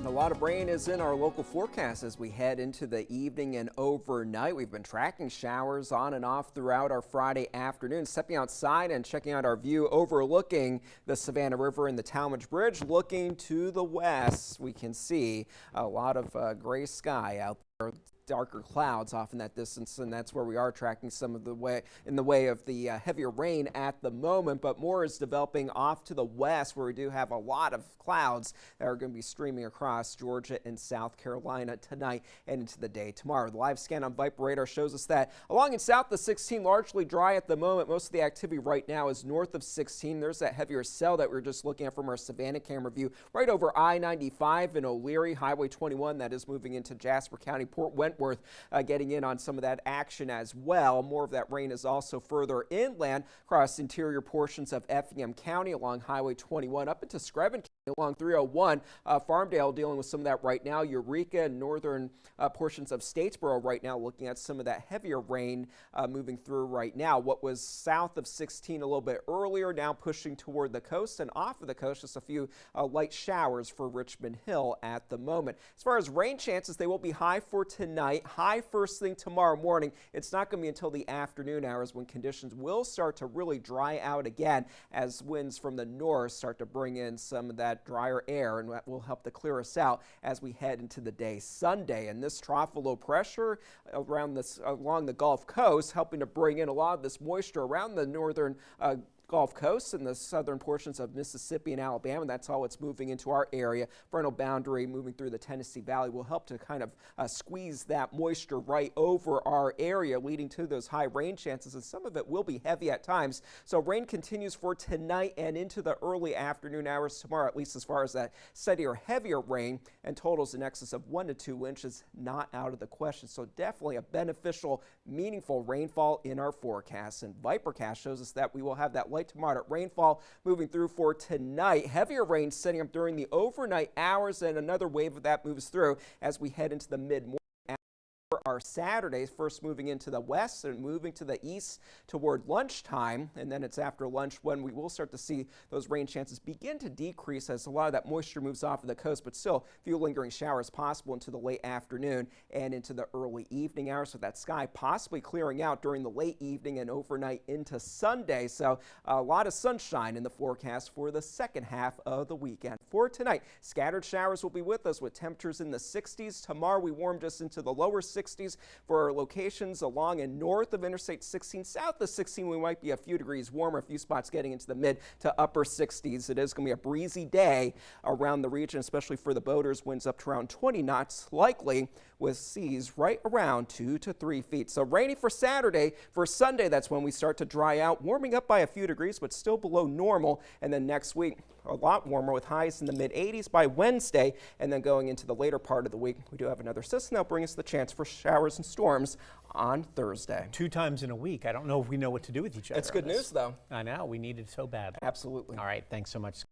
And a lot of rain is in our local forecast as we head into the evening and overnight. We've been tracking showers on and off throughout our Friday afternoon. Stepping outside and checking out our view overlooking the Savannah River and the Talmadge Bridge. Looking to the west, we can see a lot of gray sky out there. Darker clouds off in that distance, and that's where we are tracking some of the way of the heavier rain at the moment. But more is developing off to the west, where we do have a lot of clouds that are going to be streaming across Georgia and South Carolina tonight and into the day tomorrow. The live scan on Viper radar shows us that along in south, the 16 largely dry at the moment. Most of the activity right now is north of 16. There's that heavier cell that we were just looking at from our Savannah camera view right over I-95 and O'Leary, Highway 21 that is moving into Jasper County, Port Wentworth. Getting in on some of that action as well. More of that rain is also further inland across interior portions of Effingham County along Highway 21 up into Screven County along 301. Farmdale dealing with some of that right now. Eureka and northern portions of Statesboro right now looking at some of that heavier rain moving through right now. What was south of 16 a little bit earlier now pushing toward the coast, and off of the coast just a few light showers for Richmond Hill at the moment. As far as rain chances, they will be high for tonight. High first thing tomorrow morning. It's not going to be until the afternoon hours when conditions will start to really dry out again as winds from the north start to bring in some of that drier air, and that will help to clear us out as we head into the day Sunday. And this trough of low pressure around along the Gulf Coast helping to bring in a lot of this moisture around the northern Gulf Coast and the southern portions of Mississippi and Alabama. That's all it's moving into our area. Frontal boundary moving through the Tennessee Valley will help to kind of squeeze that moisture right over our area, leading to those high rain chances, and some of it will be heavy at times. So rain continues for tonight and into the early afternoon hours tomorrow, at least as far as that steadier, heavier rain, and totals in excess of 1 to 2 inches not out of the question. So definitely a beneficial, meaningful rainfall in our forecast. And Vipercast shows us that we will have that light to moderate rainfall moving through for tonight. Heavier rain setting up during the overnight hours, and another wave of that moves through as we head into the mid-morning. Our Saturdays first moving into the west and moving to the east toward lunchtime, and then it's after lunch when we will start to see those rain chances begin to decrease as a lot of that moisture moves off of the coast, but still a few lingering showers possible into the late afternoon and into the early evening hours, with that sky possibly clearing out during the late evening and overnight into Sunday. So a lot of sunshine in the forecast for the second half of the weekend. For tonight, scattered showers will be with us with temperatures in the 60s. Tomorrow we warm just into the lower 60s for our locations along and north of Interstate 16. South of 16, we might be a few degrees warmer, a few spots getting into the mid to upper 60s. It is going to be a breezy day around the region, especially for the boaters. Winds up to around 20 knots, likely with seas right around 2 to 3 feet. So rainy for Saturday. For Sunday, that's when we start to dry out, warming up by a few degrees, but still below normal. And then next week, a lot warmer with highs in the mid 80s by Wednesday. And then going into the later part of the week, we do have another system that'll bring us the chance for showers and storms on Thursday. 2 times in a week. I don't know if we know what to do with each other. It's good news, though. I know. We need it so bad. Absolutely. All right. Thanks so much.